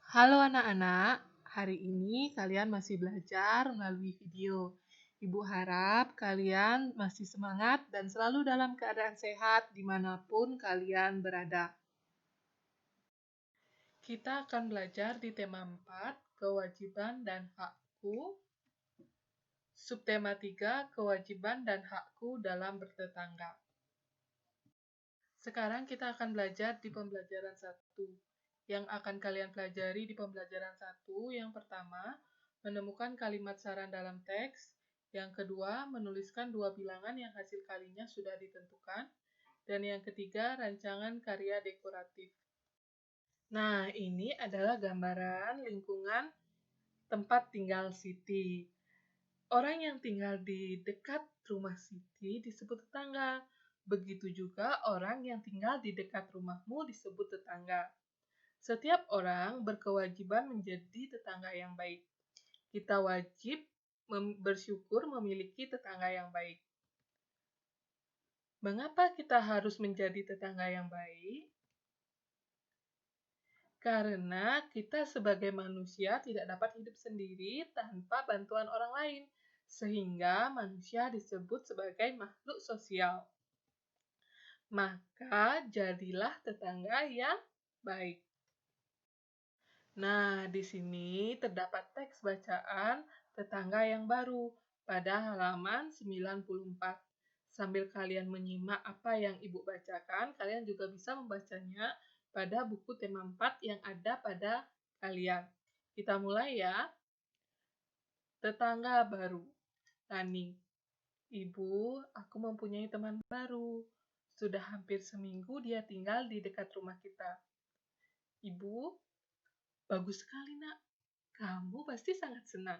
Halo anak-anak, hari ini kalian masih belajar melalui video. Ibu harap kalian masih semangat dan selalu dalam keadaan sehat dimanapun kalian berada. Kita akan belajar di tema 4, kewajiban dan hakku. Subtema 3, kewajiban dan hakku dalam bertetangga. Sekarang kita akan belajar di pembelajaran 1. Yang akan kalian pelajari di pembelajaran 1, yang pertama, menemukan kalimat saran dalam teks. Yang kedua, menuliskan 2 bilangan yang hasil kalinya sudah ditentukan. Dan yang ketiga, rancangan karya dekoratif. Nah, ini adalah gambaran lingkungan tempat tinggal Siti. Orang yang tinggal di dekat rumah Siti disebut tetangga. Begitu juga orang yang tinggal di dekat rumahmu disebut tetangga. Setiap orang berkewajiban menjadi tetangga yang baik. Kita wajib bersyukur memiliki tetangga yang baik. Mengapa kita harus menjadi tetangga yang baik? Karena kita sebagai manusia tidak dapat hidup sendiri tanpa bantuan orang lain, sehingga manusia disebut sebagai makhluk sosial. Maka jadilah tetangga yang baik. Nah, di sini terdapat teks bacaan tetangga yang baru pada halaman 94. Sambil kalian menyimak apa yang Ibu bacakan, kalian juga bisa membacanya pada buku tema 4 yang ada pada kalian. Kita mulai ya. Tetangga baru. Tani. Ibu, aku mempunyai teman baru. Sudah hampir seminggu dia tinggal di dekat rumah kita. Ibu, bagus sekali nak. Kamu pasti sangat senang.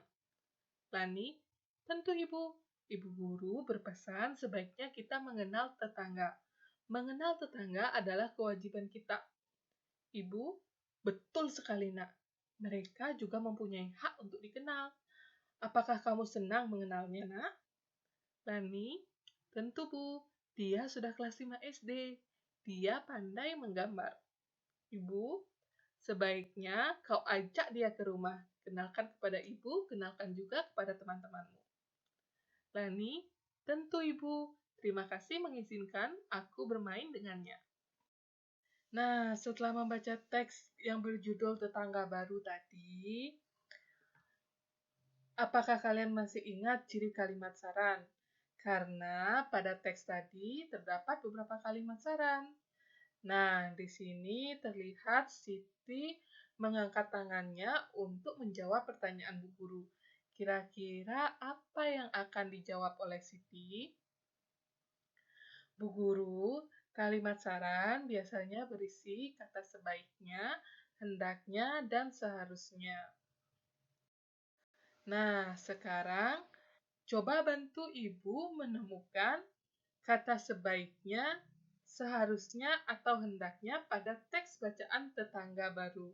Lani, tentu ibu. Ibu guru berpesan sebaiknya kita mengenal tetangga. Mengenal tetangga adalah kewajiban kita. Ibu, betul sekali nak. Mereka juga mempunyai hak untuk dikenal. Apakah kamu senang mengenalnya nak? Lani, tentu bu. Dia sudah kelas 5 SD. Dia pandai menggambar. Ibu, sebaiknya kau ajak dia ke rumah. Kenalkan kepada ibu, kenalkan juga kepada teman-temanmu. Lani, tentu ibu. Terima kasih mengizinkan aku bermain dengannya. Nah, setelah membaca teks yang berjudul Tetangga Baru tadi, apakah kalian masih ingat ciri kalimat saran? Karena pada teks tadi terdapat beberapa kalimat saran. Nah, di sini terlihat Siti mengangkat tangannya untuk menjawab pertanyaan Bu Guru. Kira-kira apa yang akan dijawab oleh Siti? Bu Guru, kalimat saran biasanya berisi kata sebaiknya, hendaknya, dan seharusnya. Nah, sekarang coba bantu Ibu menemukan kata sebaiknya, seharusnya, atau hendaknya pada teks bacaan tetangga baru.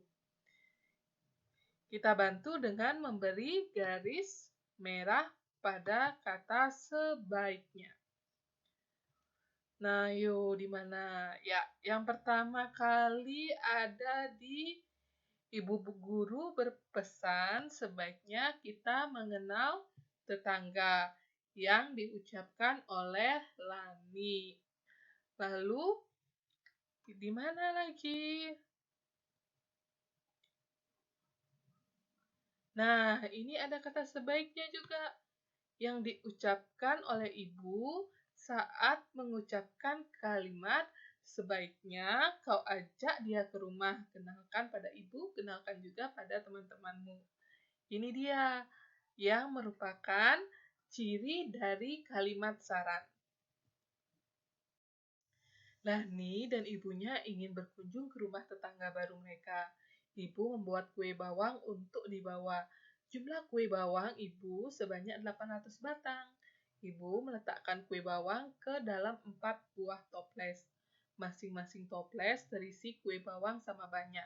Kita bantu dengan memberi garis merah pada kata sebaiknya. Nah, yuk di mana? Ya, yang pertama kali ada di Ibu Guru berpesan sebaiknya kita mengenal tetangga yang diucapkan oleh Lani. Lalu, di mana lagi? Nah, ini ada kata sebaiknya juga yang diucapkan oleh Ibu saat mengucapkan kalimat sebaiknya kau ajak dia ke rumah. Kenalkan pada Ibu, kenalkan juga pada teman-temanmu. Ini dia yang merupakan ciri dari kalimat saran. Lani dan ibunya ingin berkunjung ke rumah tetangga baru mereka. Ibu membuat kue bawang untuk dibawa. Jumlah kue bawang ibu sebanyak 800 batang. Ibu meletakkan kue bawang ke dalam 4 buah toples. Masing-masing toples terisi kue bawang sama banyak.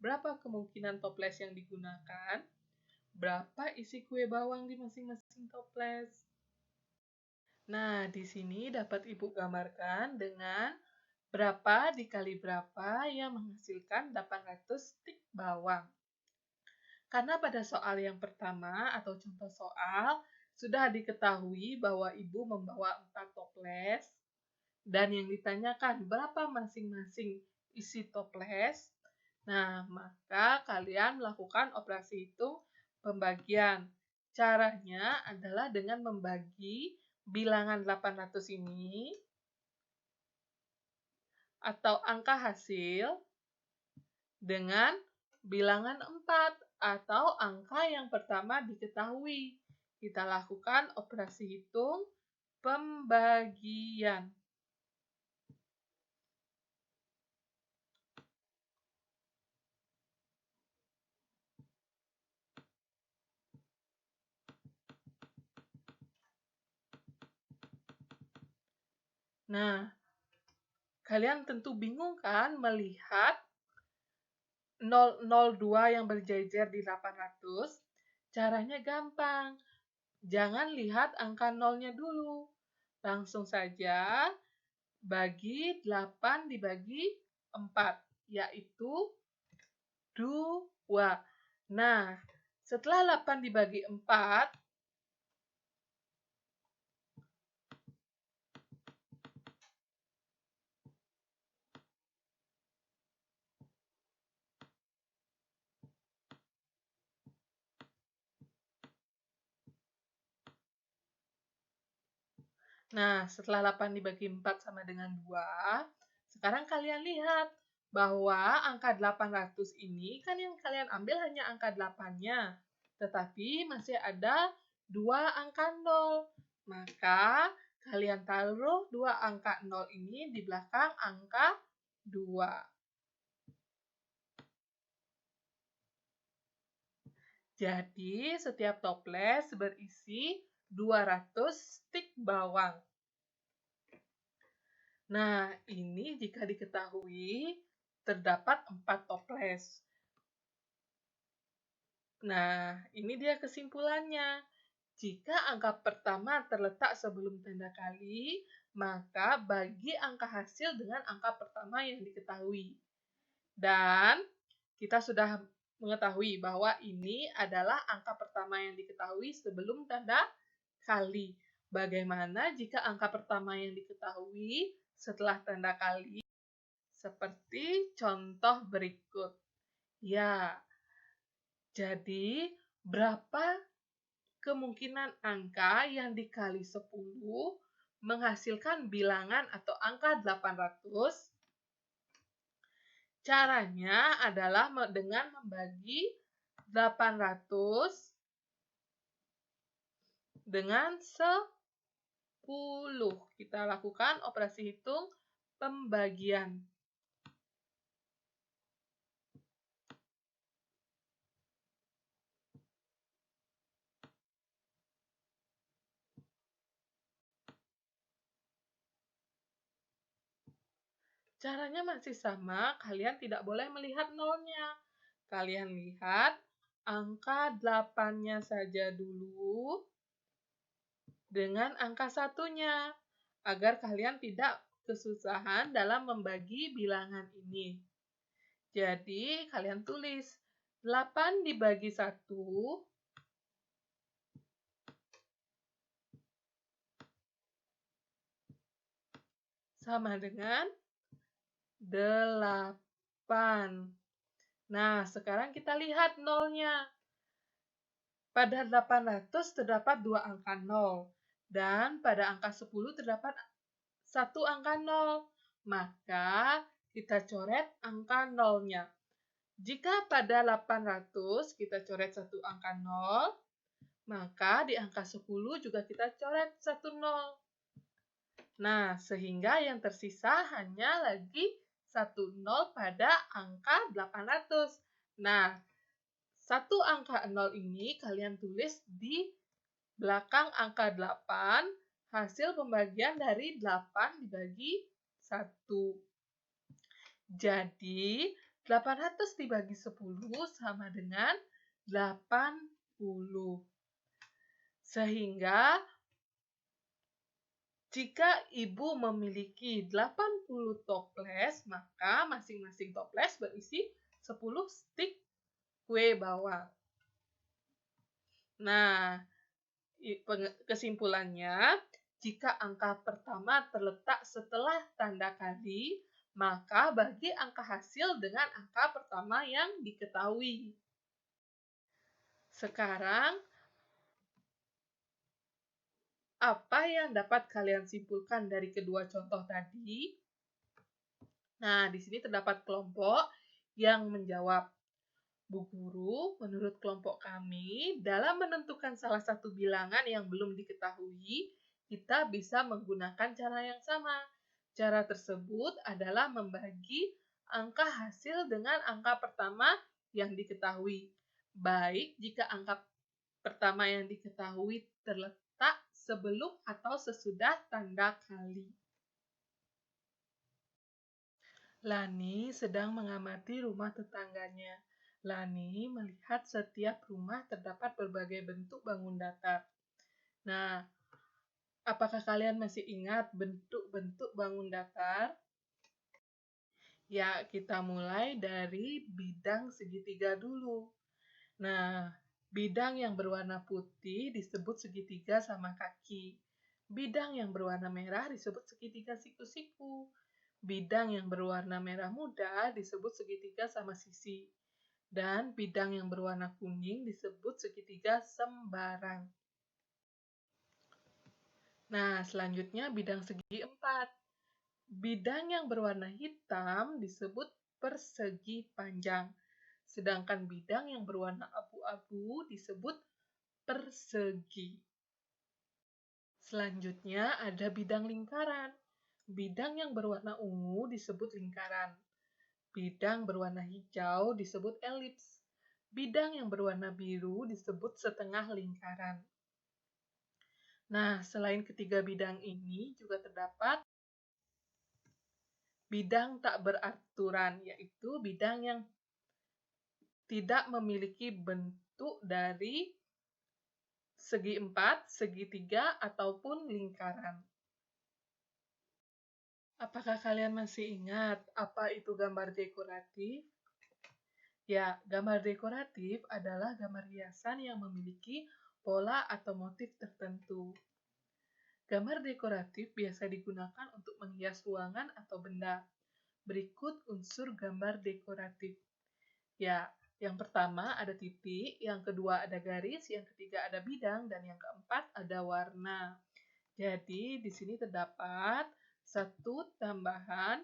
Berapa kemungkinan toples yang digunakan? Berapa isi kue bawang di masing-masing toples? Nah, di sini dapat Ibu gambarkan dengan berapa dikali berapa yang menghasilkan 800 stik bawang. Karena pada soal yang pertama atau contoh soal, sudah diketahui bahwa ibu membawa 4 toples, dan yang ditanyakan berapa masing-masing isi toples. Nah, maka kalian melakukan operasi hitung pembagian. Caranya adalah dengan membagi bilangan 800 ini atau angka hasil dengan bilangan 4 atau angka yang pertama diketahui. Kita lakukan operasi hitung pembagian. Nah, kalian tentu bingung kan melihat 002 yang berjejer di 800? Caranya gampang. Jangan lihat angka nolnya dulu. Langsung saja bagi 8 dibagi 4, yaitu 2. Nah, setelah 8 dibagi 4, setelah 8 dibagi 4 sama dengan 2, sekarang kalian lihat bahwa angka 800 ini kan yang kalian ambil hanya angka 8-nya, tetapi masih ada 2 angka 0. Maka kalian taruh 2 angka 0 ini di belakang angka 2. Jadi, setiap toples berisi 200 stik bawang. Nah, ini jika diketahui terdapat 4 toples. Nah, ini dia kesimpulannya. Jika angka pertama terletak sebelum tanda kali, maka bagi angka hasil dengan angka pertama yang diketahui. Dan kita sudah mengetahui bahwa ini adalah angka pertama yang diketahui sebelum tanda kali. Bagaimana jika angka pertama yang diketahui setelah tanda kali? Seperti contoh berikut. Ya, jadi berapa kemungkinan angka yang dikali 10 menghasilkan bilangan atau angka 800? Caranya adalah dengan membagi 800 dengan 10. Kita lakukan operasi hitung pembagian. Caranya masih sama, kalian tidak boleh melihat nolnya. Kalian lihat angka 8-nya saja dulu dengan angka 1-nya, agar kalian tidak kesusahan dalam membagi bilangan ini. Jadi, kalian tulis 8 dibagi 1 sama dengan 8. Nah, sekarang kita lihat nolnya. Pada 800 terdapat 2 angka 0, dan pada angka 10 terdapat 1 angka 0. Maka, kita coret angka 0-nya. Jika pada 800 kita coret 1 angka 0, maka di angka 10 juga kita coret 1 0. Nah, sehingga yang tersisa hanya lagi 1 0 pada angka 800. Nah, 1 angka 0 ini kalian tulis di belakang angka 8, hasil pembagian dari 8 dibagi 1. Jadi, 800 dibagi 10 sama dengan 80. Sehingga, jika ibu memiliki 80 toples, maka masing-masing toples berisi 10 stik kue bawang. Nah, kesimpulannya, jika angka pertama terletak setelah tanda kali, maka bagi angka hasil dengan angka pertama yang diketahui. Sekarang, apa yang dapat kalian simpulkan dari kedua contoh tadi? Nah, di sini terdapat kelompok yang menjawab, Bu Guru, menurut kelompok kami, dalam menentukan salah satu bilangan yang belum diketahui, kita bisa menggunakan cara yang sama. Cara tersebut adalah membagi angka hasil dengan angka pertama yang diketahui. Baik jika angka pertama yang diketahui terletak sebelum atau sesudah tanda kali. Lani sedang mengamati rumah tetangganya. Lani melihat setiap rumah terdapat berbagai bentuk bangun datar. Nah, apakah kalian masih ingat bentuk-bentuk bangun datar? Ya, kita mulai dari bidang segitiga dulu. Nah, bidang yang berwarna putih disebut segitiga sama kaki. Bidang yang berwarna merah disebut segitiga siku-siku. Bidang yang berwarna merah muda disebut segitiga sama sisi. Dan bidang yang berwarna kuning disebut segitiga sembarang. Nah, selanjutnya bidang segi empat. Bidang yang berwarna hitam disebut persegi panjang. Sedangkan bidang yang berwarna abu-abu disebut persegi. Selanjutnya ada bidang lingkaran. Bidang yang berwarna ungu disebut lingkaran. Bidang berwarna hijau disebut elips. Bidang yang berwarna biru disebut setengah lingkaran. Nah, selain ketiga bidang ini juga terdapat bidang tak beraturan, yaitu bidang yang tidak memiliki bentuk dari segi empat, segitiga, ataupun lingkaran. Apakah kalian masih ingat apa itu gambar dekoratif? Ya, gambar dekoratif adalah gambar hiasan yang memiliki pola atau motif tertentu. Gambar dekoratif biasa digunakan untuk menghias ruangan atau benda. Berikut unsur gambar dekoratif. Ya, yang pertama ada titik, yang kedua ada garis, yang ketiga ada bidang, dan yang keempat ada warna. Jadi, di sini terdapat satu tambahan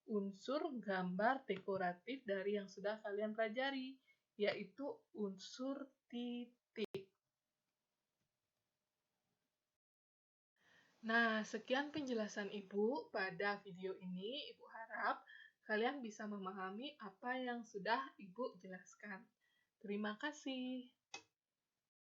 unsur gambar dekoratif dari yang sudah kalian pelajari, yaitu unsur titik. Nah, sekian penjelasan Ibu pada video ini. Ibu harap kalian bisa memahami apa yang sudah Ibu jelaskan. Terima kasih.